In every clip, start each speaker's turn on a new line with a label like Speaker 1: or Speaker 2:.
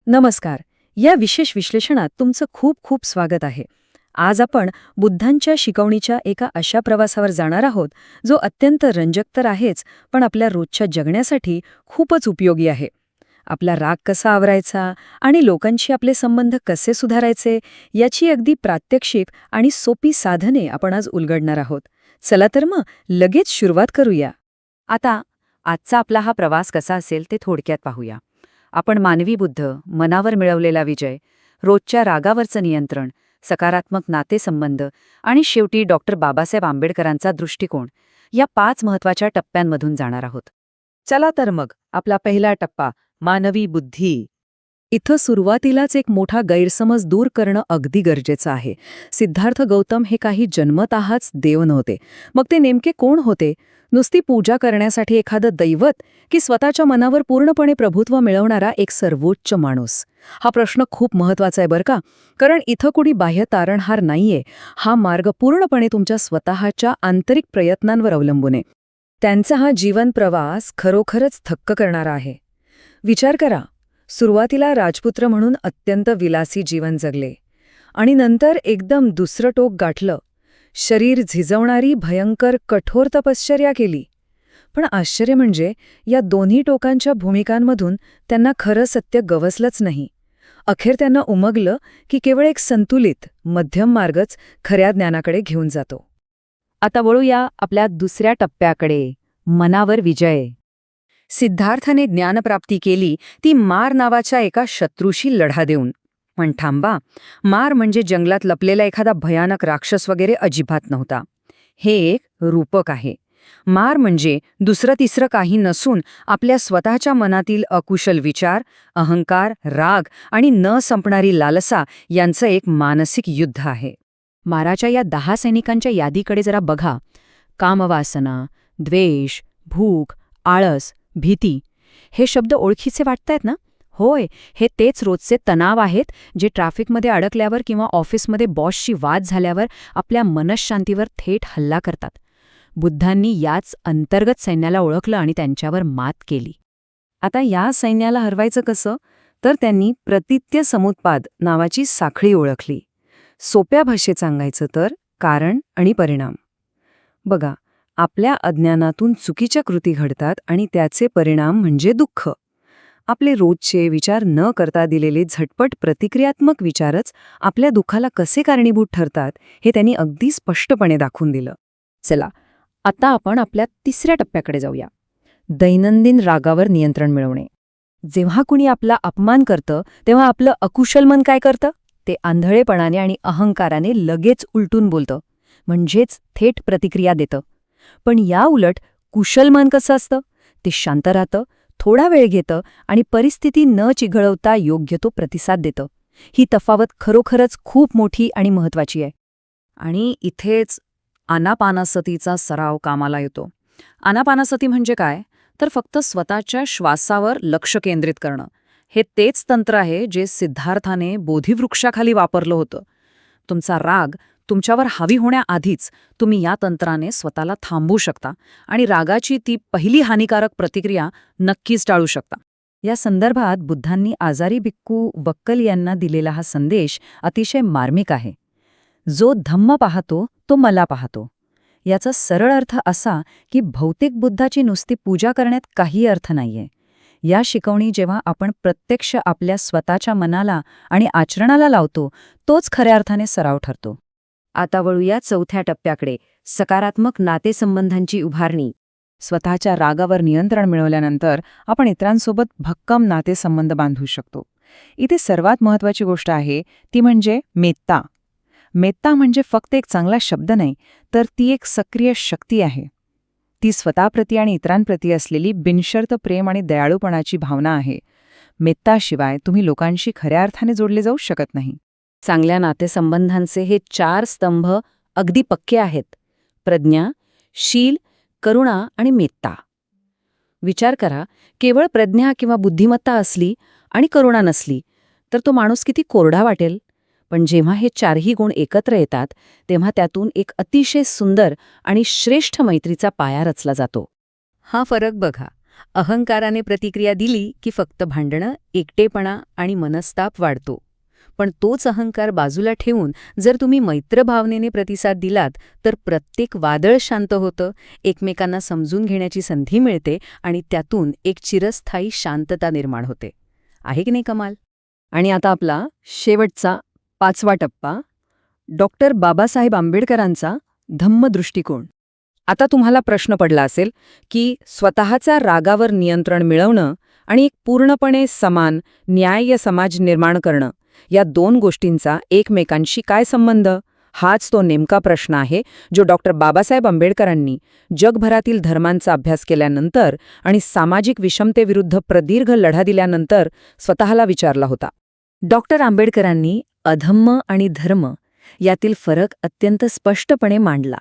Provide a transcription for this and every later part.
Speaker 1: नमस्कार. या विशेष विश्लेषणात तुमचं खूप खूप स्वागत आहे. आज आपण बुद्धांच्या शिकवणीच्या एका अशा प्रवासावर जाणार आहोत जो अत्यंत रंजक तर आहेच, पण आपल्या रोजच्या जगण्यासाठी खूपच उपयोगी आहे. आपला राग कसा आवरायचा आणि लोकांशी आपले संबंध कसे सुधारायचे याची अगदी प्रात्यक्षिक आणि सोपी साधने आपण आज उलगडणार आहोत. चला तर मग लगेच सुरुवात करूया. आता आजचा आपला हा प्रवास कसा असेल ते थोडक्यात पाहूया. आपण मानवी बुद्ध, मनावर मिळवलेला विजय, रोजच्या रागावरचं नियंत्रण, सकारात्मक नातेसंबंध आणि शेवटी डॉक्टर बाबासाहेब आंबेडकरांचा दृष्टिकोन या 5 महत्वाच्या टप्प्यांमधून जाणार आहोत.
Speaker 2: चला तर मग आपला पहिला टप्पा मानवी बुद्धी.
Speaker 1: इथं सुरुवातीलाच एक मोठा गैरसमज दूर करणं अगदी गरजेचं आहे. सिद्धार्थ गौतम हे काही जन्मतःच देव नव्हते. मग ते नेमके कोण होते? नुसती पूजा करण्यासाठी एखादं दैवत की स्वतःच्या मनावर पूर्णपणे प्रभुत्व मिळवणारा एक सर्वोच्च माणूस? हा प्रश्न खूप महत्वाचा आहे बरं का, कारण इथं कुणी बाह्य तारणहार नाहीये. हा मार्ग पूर्णपणे तुमच्या स्वतःच्या आंतरिक प्रयत्नांवर अवलंबून आहे. त्यांचा हा जीवन प्रवास खरोखरच थक्क करणारा आहे. विचार करा, सुरुवातीला राजपुत्र म्हणून अत्यंत विलासी जीवन जगले आणि नंतर एकदम दुसरं टोक गाठलं. शरीर झिजवणारी भयंकर कठोर तपश्चर्या केली. पण आश्चर्य म्हणजे या दोन्ही टोकांच्या भूमिकांमधून त्यांना खरं सत्य गवसलंच नाही. अखेर त्यांना उमगलं की केवळ एक संतुलित मध्यम मार्गच खऱ्या ज्ञानाकडे घेऊन जातो.
Speaker 2: आता वळूया आपल्या दुसऱ्या टप्प्याकडे, मनावर विजय.
Speaker 1: सिद्धार्थाने ज्ञानप्राप्ती केली ती मार नावाच्या एका शत्रूशी लढा देऊन. पण थांबा, मार म्हणजे जंगलात लपलेला एखादा भयानक राक्षस वगैरे अजिबात नव्हता. हे एक रूपक आहे. मार म्हणजे दुसरं तिसरं काही नसून आपल्या स्वतःच्या मनातील अकुशल विचार, अहंकार, राग आणि न संपणारी लालसा यांचं एक मानसिक युद्ध आहे.
Speaker 2: माराच्या या 10 सैनिकांच्या यादीकडे जरा बघा. कामवासना, द्वेष, भूक, आळस, भीती. हे शब्द ओळखीचे वाटतायत ना? होय, हे तेच रोजचे तणाव आहेत जे ट्रॅफिकमध्ये अडकल्यावर किंवा ऑफिसमध्ये बॉसशी वाद झाल्यावर आपल्या मनःशांतीवर थेट हल्ला करतात. बुद्धांनी याच अंतर्गत सैन्याला ओळखलं आणि त्यांच्यावर मात केली.
Speaker 1: आता या सैन्याला हरवायचं कसं? तर त्यांनी प्रतित्य समुत्पाद नावाची साखळी ओळखली. सोप्या भाषेत सांगायचं तर कारण आणि परिणाम. बघा, आपल्या अज्ञानातून चुकीच्या कृती घडतात आणि त्याचे परिणाम म्हणजे दुःख. आपले रोजचे विचार न करता दिलेले झटपट प्रतिक्रियात्मक विचारच आपल्या दुःखाला कसे कारणीभूत ठरतात हे त्यांनी अगदी स्पष्टपणे दाखवून दिलं.
Speaker 2: चला, आता आपण आपल्या तिसऱ्या टप्प्याकडे जाऊया.
Speaker 1: दैनंदिन रागावर नियंत्रण मिळवणे. जेव्हा कुणी आपला अपमान करतं तेव्हा आपलं अकुशल मन काय करतं? ते आंधळेपणाने आणि अहंकाराने लगेच उलटून बोलतं, म्हणजेच थेट प्रतिक्रिया देतं. पण या उलट कुशल मन कसं असतं? ते शांत राहतं, थोडा वेळ घेतं आणि परिस्थिती न चिघळवता योग्य तो प्रतिसाद देतं. ही तफावत खरोखरच खूप मोठी आणि महत्वाची आहे. आणि इथेच आनापानसतीचा सराव कामाला येतो. आनापानसती म्हणजे काय? तर फक्त स्वतःच्या श्वासावर लक्ष केंद्रित करणं. हे तेच तंत्र आहे जे सिद्धार्थाने बोधिवृक्षाखाली वापरलं होतं. तुमचा राग तुमच्यावर हावी होण्याआधीच तुम्ही या तंत्राने स्वतःला थांबवू शकता आणि रागाची ती पहिली हानिकारक प्रतिक्रिया नक्कीच टाळू शकता. या संदर्भात बुद्धांनी आजारी भिक्खू वक्कल यांना दिलेला हा संदेश अतिशय मार्मिक आहे. जो धम्म पाहतो तो मला पाहतो. याचा सरळ अर्थ असा की भौतिक बुद्धाची नुसती पूजा करण्यात काही अर्थ नाहीये. या शिकवणी जेव्हा आपण प्रत्यक्ष आपल्या स्वतःच्या मनाला आणि आचरणाला लावतो तोच खऱ्या अर्थाने सराव ठरतो. आता वळूया चौथ्या टप्प्याकडे, सकारात्मक नातेसंबंधांची उभारणी. स्वतःच्या रागावर नियंत्रण मिळवल्यानंतर आपण इतरांसोबत भक्कम नातेसंबंध बांधू शकतो. इथे सर्वात महत्त्वाची गोष्ट आहे ती म्हणजे मेत्ता. मेत्ता म्हणजे फक्त एक चांगला शब्द नाही, तर ती एक सक्रिय शक्ती आहे. ती स्वतःप्रती आणि इतरांप्रती असलेली बिनशर्त प्रेम आणि दयाळूपणाची भावना आहे. मेत्ताशिवाय तुम्ही लोकांशी खऱ्या अर्थाने जोडले जाऊ शकत नाही. चांगल्या नातेसंबंधांचे हे 4 स्तंभ अगदी पक्के आहेत: प्रज्ञा, शील, करुणा आणि मेत्ता. विचार करा, केवळ प्रज्ञा किंवा बुद्धिमत्ता असली आणि करुणा नसली तर तो माणूस किती कोरडा वाटेल. पण जेव्हा हे 4ही गुण एकत्र येतात तेव्हा त्यातून एक अतिशय सुंदर आणि श्रेष्ठ मैत्रीचा पाया रचला जातो. हा फरक बघा,
Speaker 2: अहंकाराने प्रतिक्रिया दिली की फक्त भांडणं, एकटेपणा आणि मनस्ताप वाढतो. पण तोच अहंकार बाजूला ठेवून जर तुम्ही मैत्रभावनेने प्रतिसाद दिलात तर प्रत्येक वादळ शांत होतं, एकमेकांना समजून घेण्याची संधी मिळते आणि त्यातून एक चिरस्थायी शांतता निर्माण होते. आहे की नाही कमाल?
Speaker 1: आणि आता आपला शेवटचा 5वा टप्पा, डॉक्टर बाबासाहेब आंबेडकरांचा धम्मदृष्टिकोन. आता तुम्हाला प्रश्न पडला असेल की स्वतःच्या रागावर नियंत्रण मिळवणं आणि एक पूर्णपणे समान, न्याय्य समाज निर्माण करणं, या 2 गोष्टींचा एकमेकांशी काय संबंध? हाच तो नेमका प्रश्न आहे जो डॉक्टर बाबासाहेब आंबेडकरांनी जगभरातील धर्मांचा अभ्यास केल्यानंतर आणि सामाजिक विषमतेविरुद्ध प्रदीर्घ लढा दिल्यानंतर स्वतःला विचारला होता. डॉक्टर आंबेडकरांनी अधम्म आणि धर्म यातील फरक अत्यंत स्पष्टपणे मांडला.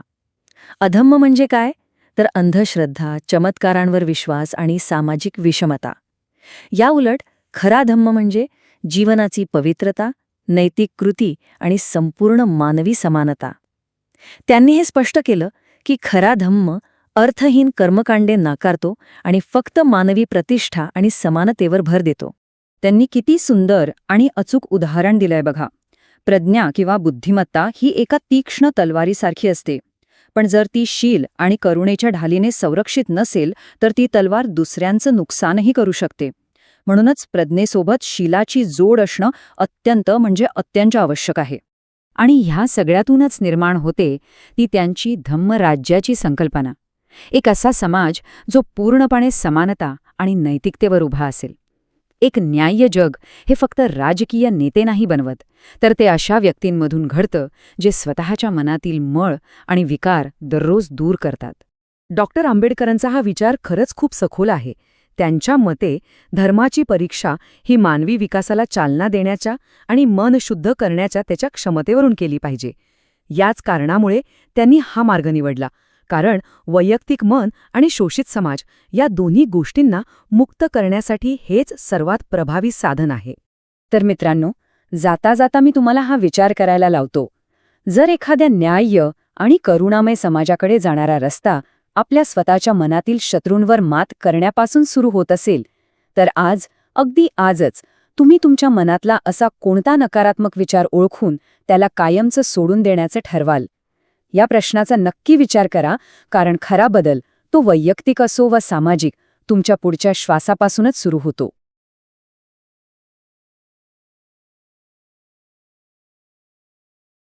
Speaker 1: अधम्म म्हणजे काय? तर अंधश्रद्धा, चमत्कारांवर विश्वास आणि सामाजिक विषमता. याउलट खरा धम्म म्हणजे जीवनाची पवित्रता, नैतिक कृती आणि संपूर्ण मानवी समानता. त्यांनी हे स्पष्ट केलं की खरा धम्म अर्थहीन कर्मकांडे नाकारतो आणि फक्त मानवी प्रतिष्ठा आणि समानतेवर भर देतो. त्यांनी किती सुंदर आणि अचूक उदाहरण दिलंय बघा. प्रज्ञा किंवा बुद्धिमत्ता ही एका तीक्ष्ण तलवारीसारखी असते, पण जर ती शील आणि करुणेच्या ढालीने संरक्षित नसेल तर ती तलवार दुसऱ्यांचं नुकसानही करू शकते. म्हणूनच प्रज्ञेसोबत शीलाची जोड असणं अत्यंत आवश्यक आहे.
Speaker 2: आणि ह्या सगळ्यातूनच निर्माण होते ती त्यांची धम्मराज्याची संकल्पना. एक असा समाज जो पूर्णपणे समानता आणि नैतिकतेवर उभा असेल. एक न्याय्य जग हे फक्त राजकीय नेते नाही बनवत, तर ते अशा व्यक्तींमधून घडतं जे स्वतःच्या मनातील मळ आणि विकार दररोज दूर करतात.
Speaker 1: डॉक्टर आंबेडकरांचा हा विचार खरंच खूप सखोल आहे. त्यांच्या मते धर्माची परीक्षा ही मानवी विकासाला चालना देण्याच्या आणि मन शुद्ध करण्याच्या त्याच्या क्षमतेवरून केली पाहिजे. याच कारणामुळे त्यांनी हा मार्ग निवडला, कारण वैयक्तिक मन आणि शोषित समाज या दोन्ही गोष्टींना मुक्त करण्यासाठी हेच सर्वात प्रभावी साधन आहे.
Speaker 2: तर मित्रांनो, जाता जाता मी तुम्हाला हा विचार करायला लावतो. जर एखाद्या न्याय्य आणि करुणामय समाजाकडे जाणारा रस्ता आपल्या स्वतःच्या मनातील शत्रूंवर मात करण्यापासून सुरू होत असेल, तर अगदी आजच तुम्ही तुमच्या मनातला असा कोणता नकारात्मक विचार ओळखून त्याला कायमचं सोडून देण्याचं ठरवाल? या प्रश्नाचा नक्की विचार करा, कारण खरा बदल तो वैयक्तिक असो वा सामाजिक तुमच्या पुढच्या श्वासापासूनच सुरू होतो.